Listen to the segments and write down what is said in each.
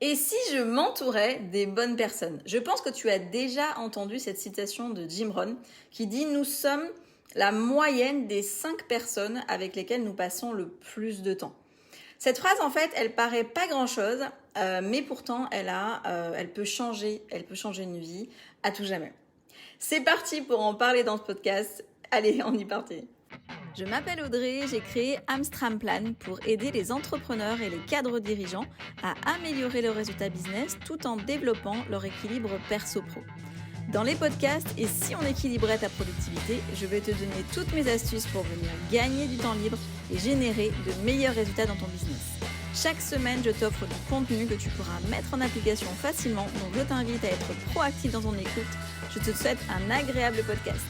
Et si je m'entourais des bonnes personnes? Je pense que tu as déjà entendu cette citation de Jim Rohn qui dit: nous sommes la moyenne des 5 personnes avec lesquelles nous passons le plus de temps. Cette phrase, en fait, elle paraît pas grand-chose, mais pourtant, elle peut changer une vie à tout jamais. C'est parti pour en parler dans ce podcast. Allez, on y partit. Je m'appelle Audrey, j'ai créé Amstram Plan pour aider les entrepreneurs et les cadres dirigeants à améliorer leurs résultats business tout en développant leur équilibre perso-pro. Dans les podcasts et si on équilibrait ta productivité, je vais te donner toutes mes astuces pour venir gagner du temps libre et générer de meilleurs résultats dans ton business. Chaque semaine, je t'offre du contenu que tu pourras mettre en application facilement, donc je t'invite à être proactif dans ton écoute. Je te souhaite un agréable podcast.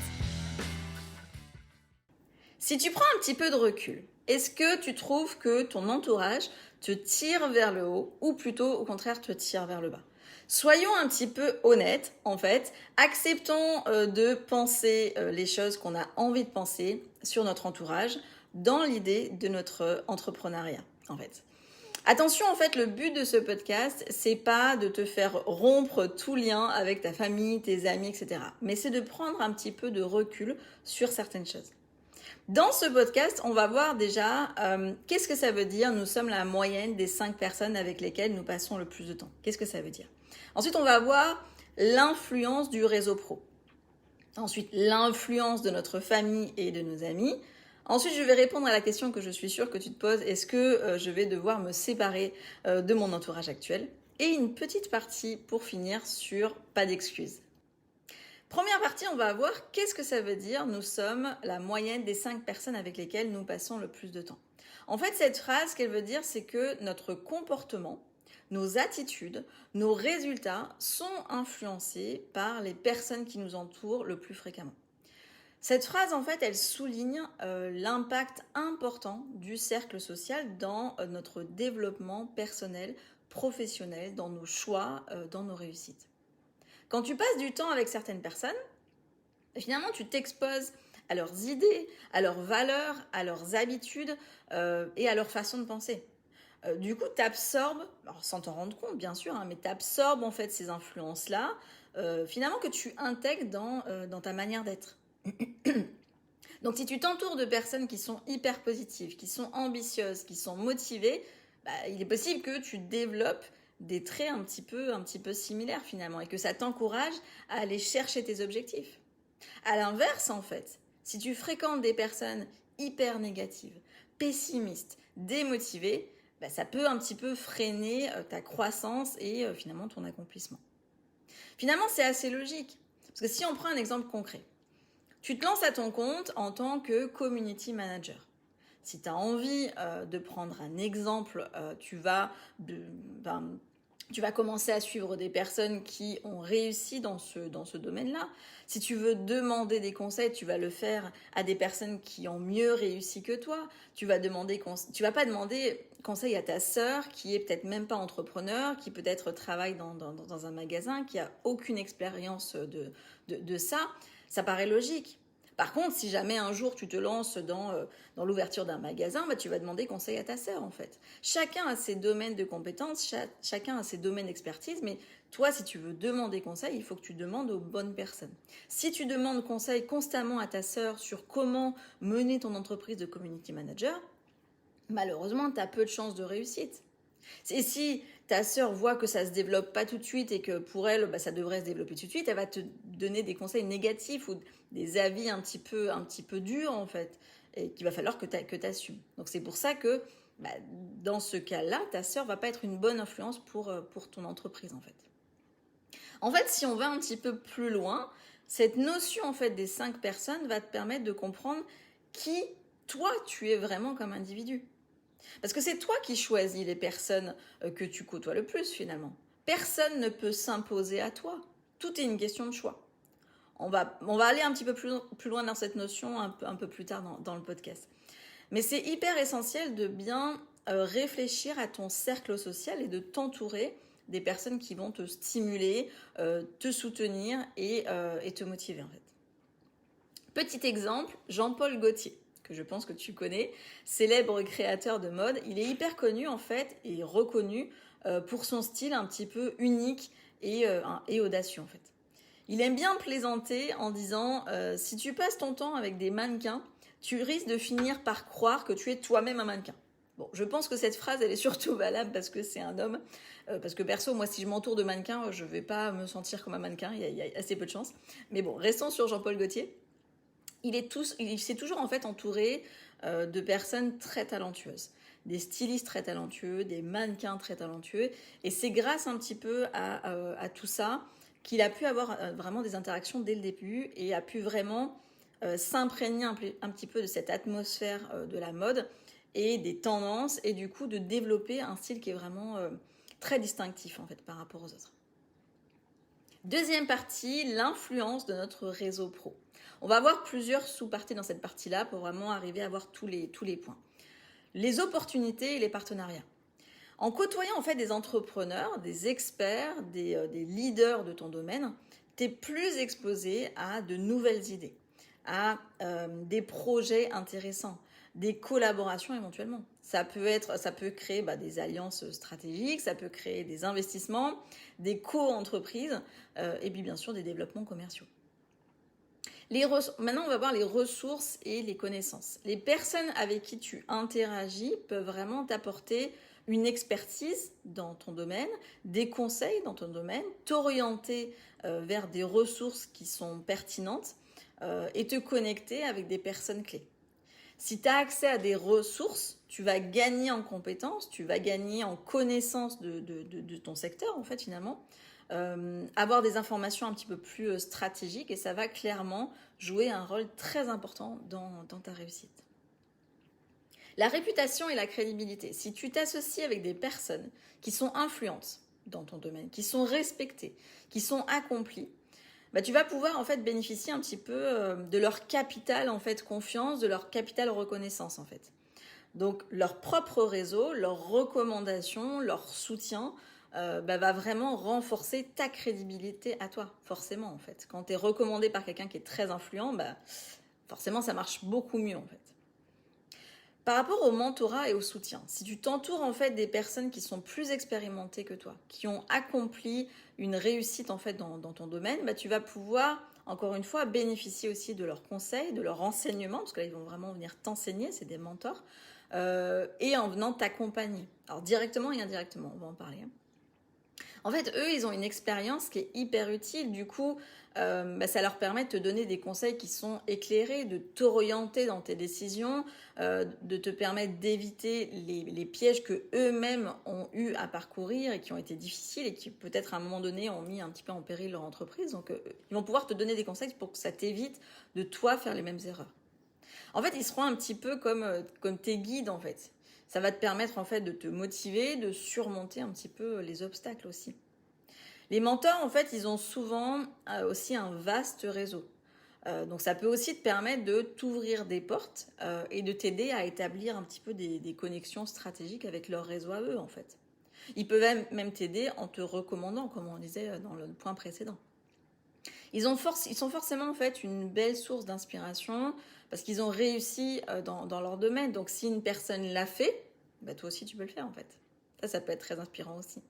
Si tu prends un petit peu de recul, est-ce que tu trouves que ton entourage te tire vers le haut ou plutôt au contraire te tire vers le bas? Soyons un petit peu honnêtes, en fait. Acceptons de penser les choses qu'on a envie de penser sur notre entourage dans l'idée de notre entrepreneuriat, en fait. Attention, en fait, le but de ce podcast, c'est pas de te faire rompre tout lien avec ta famille, tes amis, etc. Mais c'est de prendre un petit peu de recul sur certaines choses. Dans ce podcast, on va voir déjà qu'est-ce que ça veut dire. Nous sommes la moyenne des 5 personnes avec lesquelles nous passons le plus de temps. Qu'est-ce que ça veut dire? Ensuite, on va voir l'influence du réseau pro. Ensuite, l'influence de notre famille et de nos amis. Ensuite, je vais répondre à la question que je suis sûre que tu te poses. Est-ce que je vais devoir me séparer de mon entourage actuel? Et une petite partie pour finir sur pas d'excuses. Première partie, on va voir qu'est-ce que ça veut dire. Nous sommes la moyenne des 5 personnes avec lesquelles nous passons le plus de temps. En fait, cette phrase, ce qu'elle veut dire, c'est que notre comportement, nos attitudes, nos résultats sont influencés par les personnes qui nous entourent le plus fréquemment. Cette phrase, en fait, elle souligne l'impact important du cercle social dans notre développement personnel, professionnel, dans nos choix, dans nos réussites. Quand tu passes du temps avec certaines personnes, finalement, tu t'exposes à leurs idées, à leurs valeurs, à leurs habitudes et à leur façon de penser. Du coup, tu absorbes, sans t'en rendre compte bien sûr, mais tu absorbes en fait ces influences-là, finalement que tu intègres dans ta manière d'être. Donc si tu t'entoures de personnes qui sont hyper positives, qui sont ambitieuses, qui sont motivées, il est possible que tu développes des traits un petit peu similaires finalement et que ça t'encourage à aller chercher tes objectifs. À l'inverse, en fait, si tu fréquentes des personnes hyper négatives, pessimistes, démotivées, ça peut un petit peu freiner ta croissance et finalement ton accomplissement. Finalement, c'est assez logique. Parce que si on prend un exemple concret, tu te lances à ton compte en tant que community manager. Si tu as envie de prendre un exemple, tu vas commencer à suivre des personnes qui ont réussi dans ce domaine-là. Si tu veux demander des conseils, tu vas le faire à des personnes qui ont mieux réussi que toi. Tu vas pas demander conseil à ta sœur qui est peut-être même pas entrepreneur, qui peut-être travaille dans un magasin, qui a aucune expérience de ça. Ça paraît logique. Par contre, si jamais un jour tu te lances dans l'ouverture d'un magasin, tu vas demander conseil à ta sœur en fait. Chacun a ses domaines de compétences, chacun a ses domaines d'expertise, mais toi, si tu veux demander conseil, il faut que tu demandes aux bonnes personnes. Si tu demandes conseil constamment à ta sœur sur comment mener ton entreprise de community manager, malheureusement, tu as peu de chances de réussite. Et si ta sœur voit que ça se développe pas tout de suite et que pour elle, ça devrait se développer tout de suite, elle va te donner des conseils négatifs ou des avis un petit peu durs en fait, et qu'il va falloir que tu assumes. Donc c'est pour ça que dans ce cas-là, ta sœur va pas être une bonne influence pour ton entreprise en fait. En fait, si on va un petit peu plus loin, cette notion en fait des 5 personnes va te permettre de comprendre qui toi tu es vraiment comme individu. Parce que c'est toi qui choisis les personnes que tu côtoies le plus finalement. Personne ne peut s'imposer à toi. Tout est une question de choix. On va aller un petit peu plus loin dans cette notion un peu plus tard dans le podcast. Mais c'est hyper essentiel de bien réfléchir à ton cercle social et de t'entourer des personnes qui vont te stimuler, te soutenir et te motiver en fait. Petit exemple, Jean-Paul Gaultier, que je pense que tu connais, célèbre créateur de mode. Il est hyper connu en fait et reconnu pour son style un petit peu unique et audacieux en fait. Il aime bien plaisanter en disant si tu passes ton temps avec des mannequins, tu risques de finir par croire que tu es toi-même un mannequin. Bon, je pense que cette phrase, elle est surtout valable parce que c'est un homme. Parce que perso, moi, si je m'entoure de mannequins, je vais pas me sentir comme un mannequin. Il y a assez peu de chance. Mais bon, restons sur Jean-Paul Gaultier. Il s'est toujours en fait entouré de personnes très talentueuses. Des stylistes très talentueux, des mannequins très talentueux. Et c'est grâce un petit peu à tout ça qu'il a pu avoir vraiment des interactions dès le début et a pu vraiment s'imprégner un petit peu de cette atmosphère de la mode et des tendances et du coup de développer un style qui est vraiment très distinctif en fait par rapport aux autres. Deuxième partie, l'influence de notre réseau pro. On va avoir plusieurs sous-parties dans cette partie-là pour vraiment arriver à voir tous les points. Les opportunités et les partenariats. En côtoyant en fait des entrepreneurs, des experts, des leaders de ton domaine, tu es plus exposé à de nouvelles idées, à des projets intéressants, des collaborations éventuellement. Ça peut créer des alliances stratégiques, ça peut créer des investissements, des co-entreprises et puis bien sûr des développements commerciaux. Maintenant, on va voir les ressources et les connaissances. Les personnes avec qui tu interagis peuvent vraiment t'apporter une expertise dans ton domaine, des conseils dans ton domaine, t'orienter vers des ressources qui sont pertinentes et te connecter avec des personnes clés. Si tu as accès à des ressources, tu vas gagner en compétences, tu vas gagner en connaissance de ton secteur en fait finalement. Avoir des informations un petit peu plus stratégiques et ça va clairement jouer un rôle très important dans ta réussite. La réputation et la crédibilité. Si tu t'associes avec des personnes qui sont influentes dans ton domaine, qui sont respectées, qui sont accomplies, tu vas pouvoir en fait bénéficier un petit peu de leur capital en fait confiance, de leur capital reconnaissance en fait. Donc leur propre réseau, leurs recommandations, leur soutien va vraiment renforcer ta crédibilité à toi, forcément en fait. Quand tu es recommandé par quelqu'un qui est très influent, forcément ça marche beaucoup mieux en fait. Par rapport au mentorat et au soutien, si tu t'entoures en fait des personnes qui sont plus expérimentées que toi, qui ont accompli une réussite en fait dans ton domaine, tu vas pouvoir encore une fois bénéficier aussi de leurs conseils, de leurs renseignements, parce que là ils vont vraiment venir t'enseigner, c'est des mentors, et en venant t'accompagner. Alors directement et indirectement, on va en parler. En fait, eux, ils ont une expérience qui est hyper utile. Du coup, ça leur permet de te donner des conseils qui sont éclairés, de t'orienter dans tes décisions, de te permettre d'éviter les pièges que eux-mêmes ont eu à parcourir et qui ont été difficiles et qui peut-être à un moment donné ont mis un petit peu en péril leur entreprise. Donc, ils vont pouvoir te donner des conseils pour que ça t'évite de toi faire les mêmes erreurs. En fait, ils seront un petit peu comme tes guides en fait. Ça va te permettre en fait de te motiver, de surmonter un petit peu les obstacles aussi. Les mentors en fait, ils ont souvent aussi un vaste réseau. Donc ça peut aussi te permettre de t'ouvrir des portes et de t'aider à établir un petit peu des connexions stratégiques avec leur réseau à eux en fait. Ils peuvent même t'aider en te recommandant, comme on disait dans le point précédent. Ils sont forcément en fait une belle source d'inspiration parce qu'ils ont réussi dans leur domaine. Donc si une personne l'a fait, toi aussi tu peux le faire en fait. Ça peut être très inspirant aussi.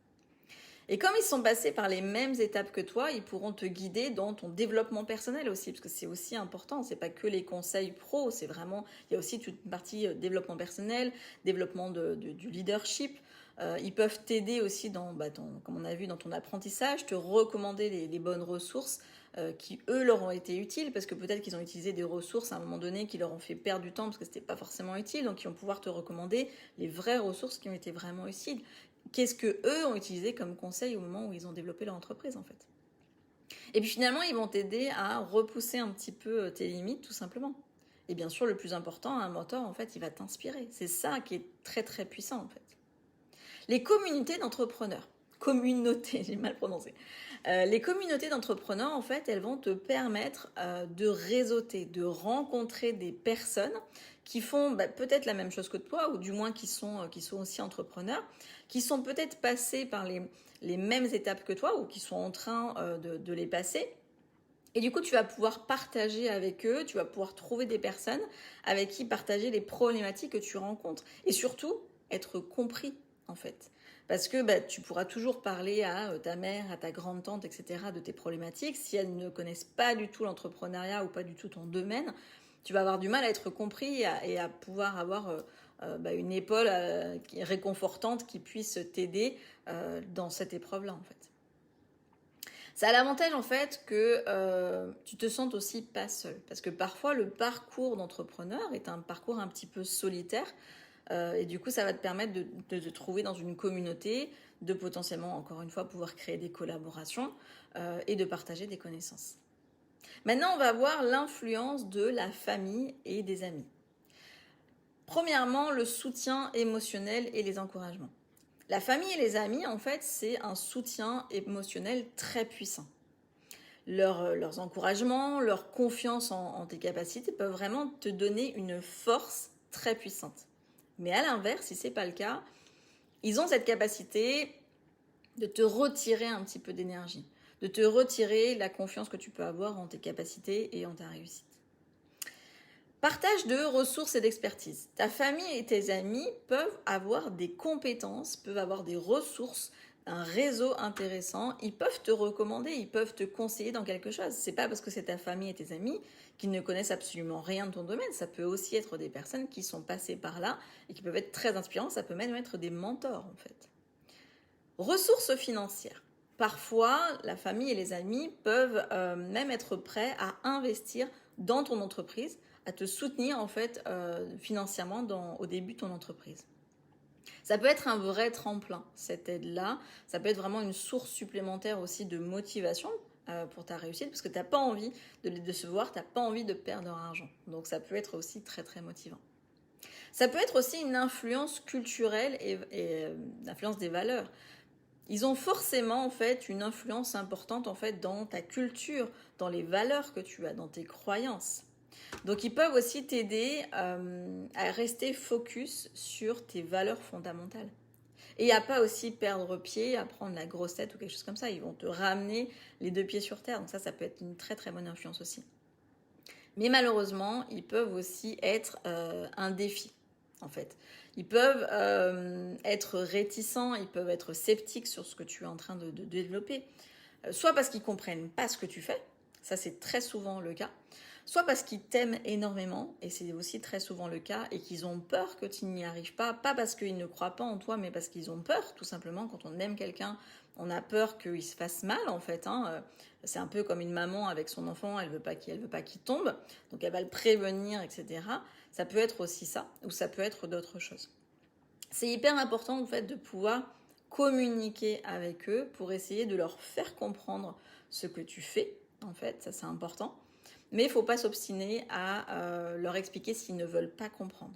Et comme ils sont passés par les mêmes étapes que toi, ils pourront te guider dans ton développement personnel aussi, parce que c'est aussi important. C'est pas que les conseils pro, il y a aussi toute une partie développement personnel, développement du leadership. Ils peuvent t'aider aussi comme on a vu, dans ton apprentissage, te recommander les bonnes ressources qui, eux, leur ont été utiles, parce que peut-être qu'ils ont utilisé des ressources à un moment donné qui leur ont fait perdre du temps parce que c'était pas forcément utile, donc ils vont pouvoir te recommander les vraies ressources qui ont été vraiment utiles. Qu'est-ce que eux ont utilisé comme conseil au moment où ils ont développé leur entreprise en fait. Et puis finalement, ils vont t'aider à repousser un petit peu tes limites tout simplement. Et bien sûr, le plus important, un mentor en fait, il va t'inspirer. C'est ça qui est très très puissant en fait. Les communautés d'entrepreneurs. Communautés, j'ai mal prononcé. Les communautés d'entrepreneurs, en fait, elles vont te permettre de réseauter, de rencontrer des personnes qui font peut-être la même chose que toi, ou du moins qui sont aussi entrepreneurs, qui sont peut-être passés par les mêmes étapes que toi, ou qui sont en train de les passer, Et du coup, tu vas pouvoir partager avec eux, tu vas pouvoir trouver des personnes avec qui partager les problématiques que tu rencontres. Et surtout, être compris, en fait. Parce que tu pourras toujours parler à ta mère, à ta grande-tante, etc. de tes problématiques. Si elles ne connaissent pas du tout l'entrepreneuriat ou pas du tout ton domaine, tu vas avoir du mal à être compris et à pouvoir avoir une épaule réconfortante qui puisse t'aider dans cette épreuve-là, en fait. Ça a l'avantage en fait que tu te sentes aussi pas seul. Parce que parfois le parcours d'entrepreneur est un parcours un petit peu solitaire. Et du coup, ça va te permettre de te trouver dans une communauté, de potentiellement, encore une fois, pouvoir créer des collaborations et de partager des connaissances. Maintenant, on va voir l'influence de la famille et des amis. Premièrement, le soutien émotionnel et les encouragements. La famille et les amis, en fait, c'est un soutien émotionnel très puissant. Leurs encouragements, leur confiance en tes capacités peuvent vraiment te donner une force très puissante. Mais à l'inverse, si ce n'est pas le cas, ils ont cette capacité de te retirer un petit peu d'énergie, de te retirer la confiance que tu peux avoir en tes capacités et en ta réussite. Partage de ressources et d'expertise. Ta famille et tes amis peuvent avoir des compétences, peuvent avoir des ressources, un réseau intéressant. Ils peuvent te recommander, ils peuvent te conseiller dans quelque chose. C'est pas parce que c'est ta famille et tes amis qui ne connaissent absolument rien de ton domaine. Ça peut aussi être des personnes qui sont passées par là et qui peuvent être très inspirantes. Ça peut même être des mentors en fait. Ressources financières. Parfois, la famille et les amis peuvent même être prêts à investir dans ton entreprise, à te soutenir en fait financièrement au début de ton entreprise. Ça peut être un vrai tremplin, cette aide-là. Ça peut être vraiment une source supplémentaire aussi de motivation pour ta réussite, parce que tu n'as pas envie de les décevoir, tu n'as pas envie de perdre argent. Donc ça peut être aussi très très motivant. Ça peut être aussi une influence culturelle et l'influence des valeurs. Ils ont forcément en fait une influence importante en fait dans ta culture, dans les valeurs que tu as, dans tes croyances. Donc ils peuvent aussi t'aider à rester focus sur tes valeurs fondamentales. Et à pas aussi perdre pied, à prendre la grosse tête ou quelque chose comme ça. Ils vont te ramener les deux pieds sur terre. Donc ça peut être une très très bonne influence aussi. Mais malheureusement, ils peuvent aussi être un défi. En fait, ils peuvent être réticents, ils peuvent être sceptiques sur ce que tu es en train de développer, soit parce qu'ils comprennent pas ce que tu fais, ça c'est très souvent le cas, soit parce qu'ils t'aiment énormément, et c'est aussi très souvent le cas, et qu'ils ont peur que tu n'y arrives pas parce qu'ils ne croient pas en toi, mais parce qu'ils ont peur, tout simplement. Quand on aime quelqu'un, on a peur qu'il se fasse mal, en fait. C'est un peu comme une maman avec son enfant, elle veut pas qu'il tombe, donc elle va le prévenir, etc. Ça peut être aussi ça, ou ça peut être d'autres choses. C'est hyper important, en fait, de pouvoir communiquer avec eux pour essayer de leur faire comprendre ce que tu fais, en fait, ça c'est important. Mais il ne faut pas s'obstiner à leur expliquer s'ils ne veulent pas comprendre.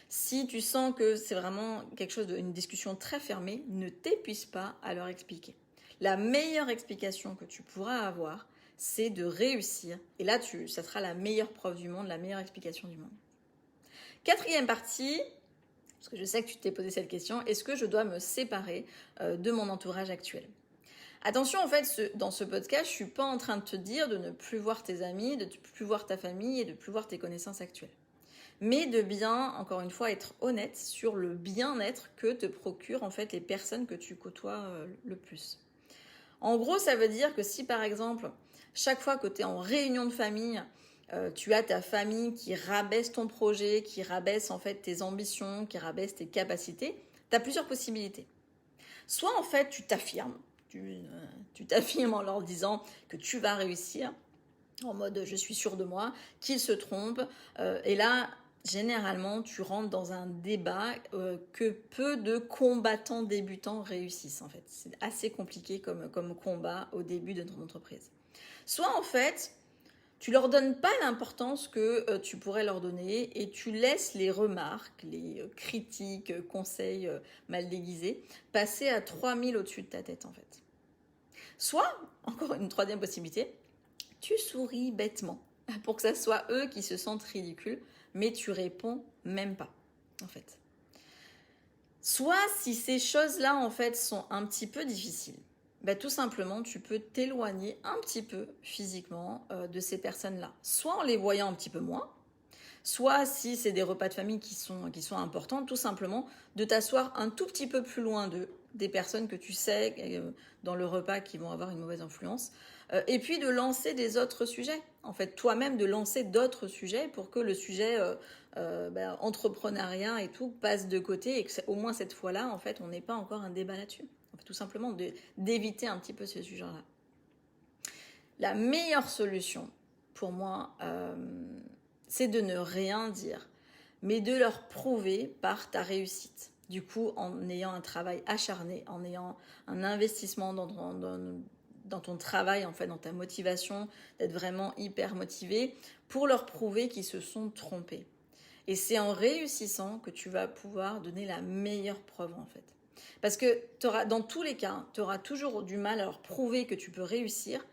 Si tu sens que c'est vraiment quelque chose une discussion très fermée, ne t'épuise pas à leur expliquer. La meilleure explication que tu pourras avoir, c'est de réussir. Et là, ça sera la meilleure preuve du monde, la meilleure explication du monde. Quatrième partie, parce que je sais que tu t'es posé cette question, est-ce que je dois me séparer de mon entourage actuel ? Attention, en fait, dans ce podcast, je suis pas en train de te dire de ne plus voir tes amis, de ne plus voir ta famille et de ne plus voir tes connaissances actuelles. Mais de bien, encore une fois, être honnête sur le bien-être que te procurent en fait les personnes que tu côtoies le plus. En gros, ça veut dire que si par exemple, chaque fois que tu es en réunion de famille, tu as ta famille qui rabaisse ton projet, qui rabaisse en fait tes ambitions, qui rabaisse tes capacités, tu as plusieurs possibilités. Soit en fait, tu t'affirmes, tu t'affirmes en leur disant que tu vas réussir, en mode je suis sûre de moi, qu'ils se trompent, et là généralement tu rentres dans un débat que peu de combattants débutants réussissent en fait. C'est assez compliqué comme combat au début de ton entreprise. Soit en fait tu leur donnes pas l'importance que tu pourrais leur donner et tu laisses les remarques, les critiques, conseils mal déguisés passer à 3000 au-dessus de ta tête en fait. Soit, encore une troisième possibilité, tu souris bêtement pour que ça soit eux qui se sentent ridicules, mais tu réponds même pas en fait. Soit si ces choses-là en fait sont un petit peu difficiles, bah, tout simplement, tu peux t'éloigner un petit peu physiquement de ces personnes-là. Soit en les voyant un petit peu moins, soit si c'est des repas de famille qui sont importants, tout simplement de t'asseoir un tout petit peu plus loin d'eux, des personnes que tu sais dans le repas qui vont avoir une mauvaise influence, et puis de lancer des autres sujets. En fait, toi-même de lancer d'autres sujets pour que le sujet entrepreneuriat et tout passe de côté et que au moins cette fois-là, en fait, on n'ait pas encore un débat là-dessus. En fait, tout simplement d'éviter un petit peu ce sujet-là. La meilleure solution pour moi, c'est de ne rien dire, mais de leur prouver par ta réussite. Du coup, en ayant un travail acharné, en ayant un investissement dans ton travail, en fait, dans ta motivation, d'être vraiment hyper motivé, pour leur prouver qu'ils se sont trompés. Et c'est en réussissant que tu vas pouvoir donner la meilleure preuve, en fait. Parce que dans tous les cas, tu auras toujours du mal à leur prouver que tu peux réussir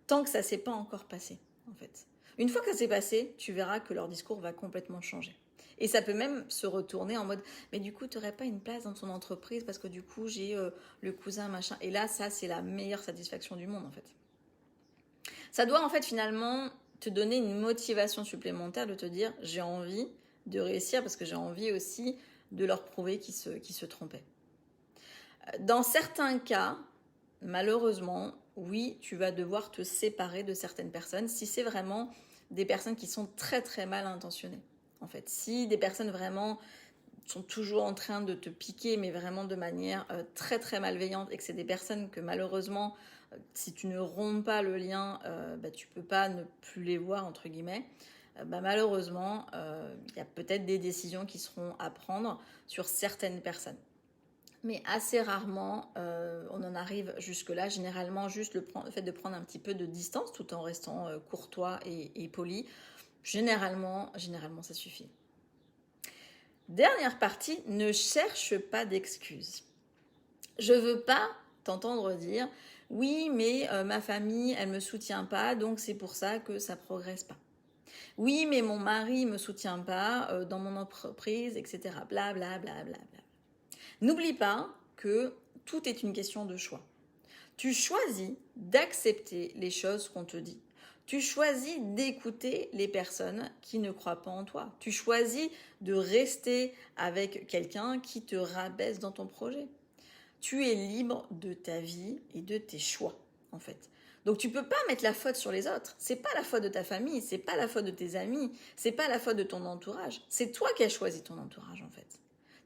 tant que ça ne s'est pas encore passé, en fait. Une fois que ça s'est passé, tu verras que leur discours va complètement changer. Et ça peut même se retourner en mode « mais du coup, tu n'aurais pas une place dans ton entreprise parce que du coup, j'ai le cousin, machin. » Et là, ça, c'est la meilleure satisfaction du monde, en fait. Ça doit, en fait, finalement, te donner une motivation supplémentaire de te dire « j'ai envie de réussir parce que j'ai envie aussi de leur prouver qu'ils se trompaient. » Dans certains cas, malheureusement, oui, tu vas devoir te séparer de certaines personnes si c'est vraiment des personnes qui sont très très mal intentionnées. En fait, si des personnes vraiment sont toujours en train de te piquer, mais vraiment de manière très très malveillante, et que c'est des personnes que malheureusement, si tu ne romps pas le lien, tu peux pas ne plus les voir, entre guillemets, malheureusement, il y a peut-être des décisions qui seront à prendre sur certaines personnes. Mais assez rarement, on en arrive jusque-là. Généralement, juste le fait de prendre un petit peu de distance tout en restant courtois et poli, généralement, ça suffit. Dernière partie, ne cherche pas d'excuses. Je veux pas t'entendre dire « oui, mais ma famille, elle me soutient pas, donc c'est pour ça que ça progresse pas. » Oui, mais mon mari me soutient pas dans mon entreprise, etc. Bla bla bla bla bla. N'oublie pas que tout est une question de choix. Tu choisis d'accepter les choses qu'on te dit. Tu choisis d'écouter les personnes qui ne croient pas en toi. Tu choisis de rester avec quelqu'un qui te rabaisse dans ton projet. Tu es libre de ta vie et de tes choix, en fait. Donc tu peux pas mettre la faute sur les autres. C'est pas la faute de ta famille, c'est pas la faute de tes amis, c'est pas la faute de ton entourage. C'est toi qui as choisi ton entourage, en fait.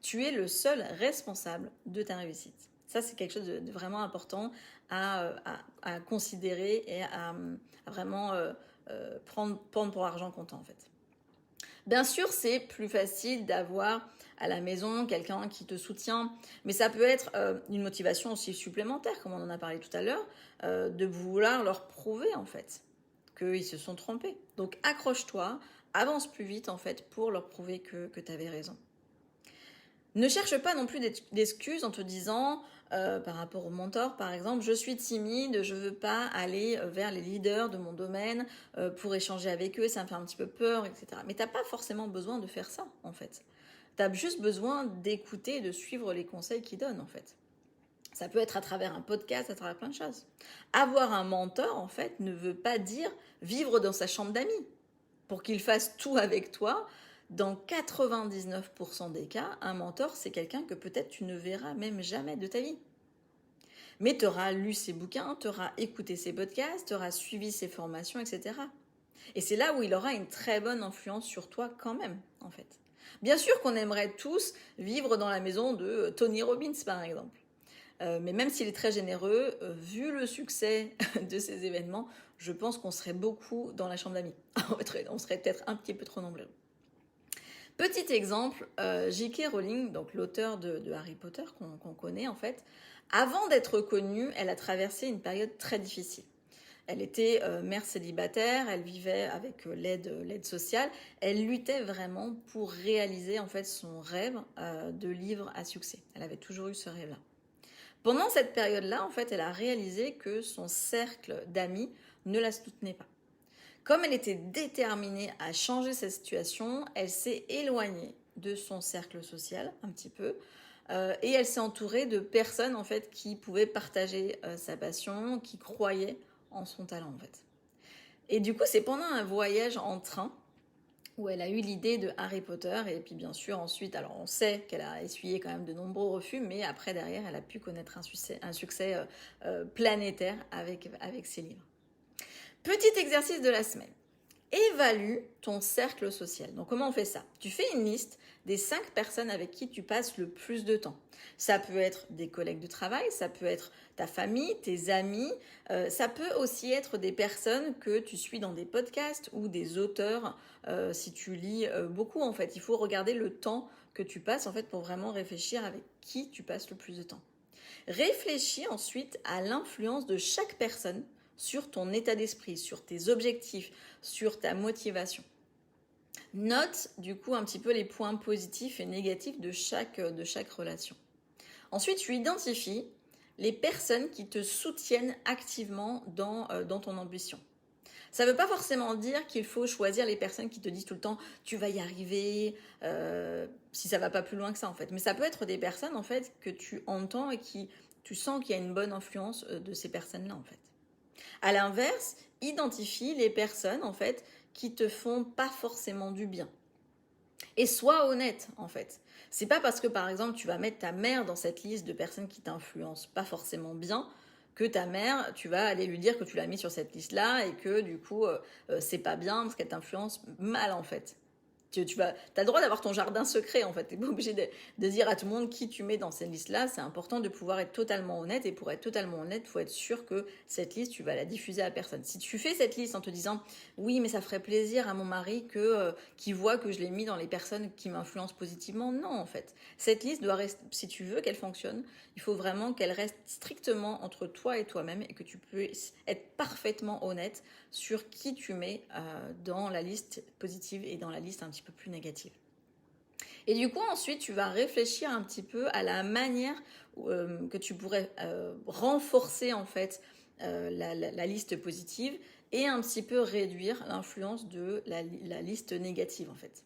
Tu es le seul responsable de ta réussite. Ça, c'est quelque chose de vraiment important à considérer et à vraiment prendre pour argent comptant, en fait. Bien sûr, c'est plus facile d'avoir à la maison quelqu'un qui te soutient, mais ça peut être une motivation aussi supplémentaire, comme on en a parlé tout à l'heure, de vouloir leur prouver, en fait, qu'ils se sont trompés. Donc, accroche-toi, avance plus vite, en fait, pour leur prouver que tu avais raison. Ne cherche pas non plus d'excuses en te disant, par rapport au mentor par exemple, je suis timide, je veux pas aller vers les leaders de mon domaine pour échanger avec eux, ça me fait un petit peu peur, etc. Mais t'as pas forcément besoin de faire ça en fait. T'as juste besoin d'écouter et de suivre les conseils qu'ils donnent en fait. Ça peut être à travers un podcast, à travers plein de choses. Avoir un mentor en fait ne veut pas dire vivre dans sa chambre d'amis pour qu'il fasse tout avec toi. Dans 99% des cas, un mentor, c'est quelqu'un que peut-être tu ne verras même jamais de ta vie. Mais tu auras lu ses bouquins, tu auras écouté ses podcasts, tu auras suivi ses formations, etc. Et c'est là où il aura une très bonne influence sur toi quand même, en fait. Bien sûr qu'on aimerait tous vivre dans la maison de Tony Robbins, par exemple. Mais même s'il est très généreux, vu le succès de ces événements, je pense qu'on serait beaucoup dans la chambre d'amis. On serait peut-être un petit peu trop nombreux. Petit exemple, J.K. Rowling, donc l'auteur de Harry Potter qu'on connaît en fait, avant d'être connue, elle a traversé une période très difficile. Elle était mère célibataire, elle vivait avec l'aide sociale, elle luttait vraiment pour réaliser en fait son rêve de livre à succès. Elle avait toujours eu ce rêve-là. Pendant cette période-là, en fait, elle a réalisé que son cercle d'amis ne la soutenait pas. Comme elle était déterminée à changer cette situation, elle s'est éloignée de son cercle social un petit peu et elle s'est entourée de personnes en fait qui pouvaient partager sa passion, qui croyaient en son talent en fait. Et du coup, c'est pendant un voyage en train où elle a eu l'idée de Harry Potter, et puis bien sûr ensuite, alors on sait qu'elle a essuyé quand même de nombreux refus, mais après derrière elle a pu connaître un succès planétaire avec ses livres. Petit exercice de la semaine. Évalue ton cercle social. Donc comment on fait ça? Tu fais une liste des 5 personnes avec qui tu passes le plus de temps. Ça peut être des collègues de travail, ça peut être ta famille, tes amis, ça peut aussi être des personnes que tu suis dans des podcasts ou des auteurs si tu lis beaucoup en fait. Il faut regarder le temps que tu passes en fait pour vraiment réfléchir avec qui tu passes le plus de temps. Réfléchis ensuite à l'influence de chaque personne sur ton état d'esprit, sur tes objectifs, sur ta motivation. Note du coup un petit peu les points positifs et négatifs de chaque relation. Ensuite, tu identifies les personnes qui te soutiennent activement dans ton ambition. Ça ne veut pas forcément dire qu'il faut choisir les personnes qui te disent tout le temps « tu vas y arriver si ça ne va pas plus loin que ça en fait. Mais ça peut être des personnes en fait que tu entends et qui tu sens qu'il y a une bonne influence de ces personnes-là en fait. À l'inverse, identifie les personnes en fait qui te font pas forcément du bien. Et sois honnête en fait. C'est pas parce que par exemple tu vas mettre ta mère dans cette liste de personnes qui t'influencent pas forcément bien que ta mère, tu vas aller lui dire que tu l'as mis sur cette liste-là et que du coup c'est pas bien parce qu'elle t'influence mal en fait. Tu as le droit d'avoir ton jardin secret en fait. Tu n'es pas obligé de dire à tout le monde qui tu mets dans cette liste-là. C'est important de pouvoir être totalement honnête. Et pour être totalement honnête, il faut être sûr que cette liste, tu vas la diffuser à personne. Si tu fais cette liste en te disant « Oui, mais ça ferait plaisir à mon mari qu'il voit que je l'ai mis dans les personnes qui m'influencent positivement », non en fait. Cette liste doit rester, si tu veux qu'elle fonctionne, il faut vraiment qu'elle reste strictement entre toi et toi-même et que tu puisses être parfaitement honnête sur qui tu mets dans la liste positive et dans la liste un petit peu plus négative. Et du coup, ensuite, tu vas réfléchir un petit peu à la manière que tu pourrais renforcer en fait la liste positive et un petit peu réduire l'influence de la liste négative en fait.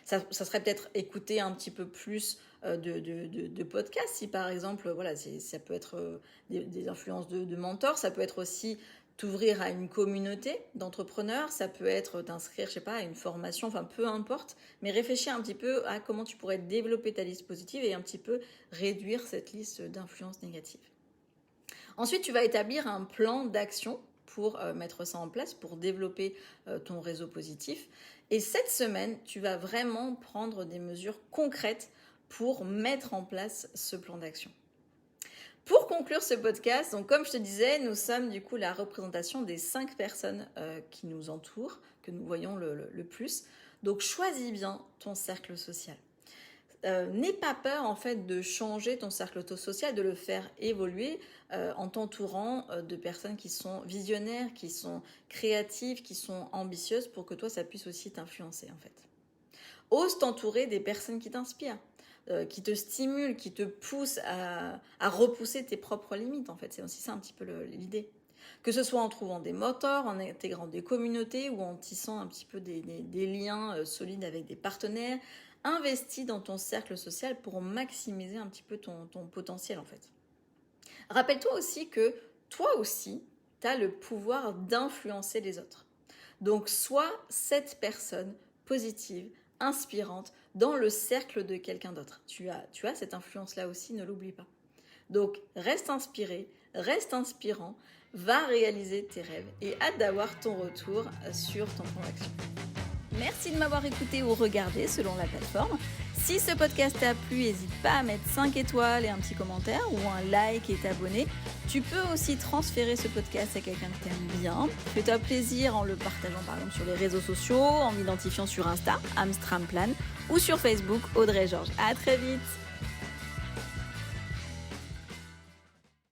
Ça serait peut-être écouter un petit peu plus de podcasts, si par exemple, voilà, ça peut être des influences de mentors, ça peut être aussi t'ouvrir à une communauté d'entrepreneurs, ça peut être t'inscrire, je sais pas, à une formation, enfin peu importe, mais réfléchir un petit peu à comment tu pourrais développer ta liste positive et un petit peu réduire cette liste d'influences négatives. Ensuite, tu vas établir un plan d'action pour mettre ça en place, pour développer ton réseau positif. Et cette semaine, tu vas vraiment prendre des mesures concrètes pour mettre en place ce plan d'action. Pour conclure ce podcast, donc comme je te disais, nous sommes du coup la représentation des 5 personnes qui nous entourent, que nous voyons le plus. Donc choisis bien ton cercle social. N'aie pas peur en fait de changer ton cercle social, de le faire évoluer en t'entourant de personnes qui sont visionnaires, qui sont créatives, qui sont ambitieuses pour que toi ça puisse aussi t'influencer en fait. Ose t'entourer des personnes qui t'inspirent, qui te stimulent, qui te poussent à repousser tes propres limites en fait. C'est aussi ça un petit peu l'idée. Que ce soit en trouvant des mentors, en intégrant des communautés ou en tissant un petit peu des liens solides avec des partenaires, investis dans ton cercle social pour maximiser un petit peu ton potentiel en fait. Rappelle-toi aussi que toi aussi, tu as le pouvoir d'influencer les autres. Donc sois cette personne positive, inspirante dans le cercle de quelqu'un d'autre. Tu as cette influence-là aussi, ne l'oublie pas. Donc reste inspiré, reste inspirant, va réaliser tes rêves et hâte d'avoir ton retour sur ton plan d'action. Merci de m'avoir écouté ou regardé selon la plateforme. Si ce podcast t'a plu, n'hésite pas à mettre 5 étoiles et un petit commentaire ou un like et t'abonner. Tu peux aussi transférer ce podcast à quelqu'un que t'aimes bien. Fais-toi plaisir en le partageant par exemple sur les réseaux sociaux, en m'identifiant sur Insta, Amstramplan, ou sur Facebook, Audrey Georges. À très vite!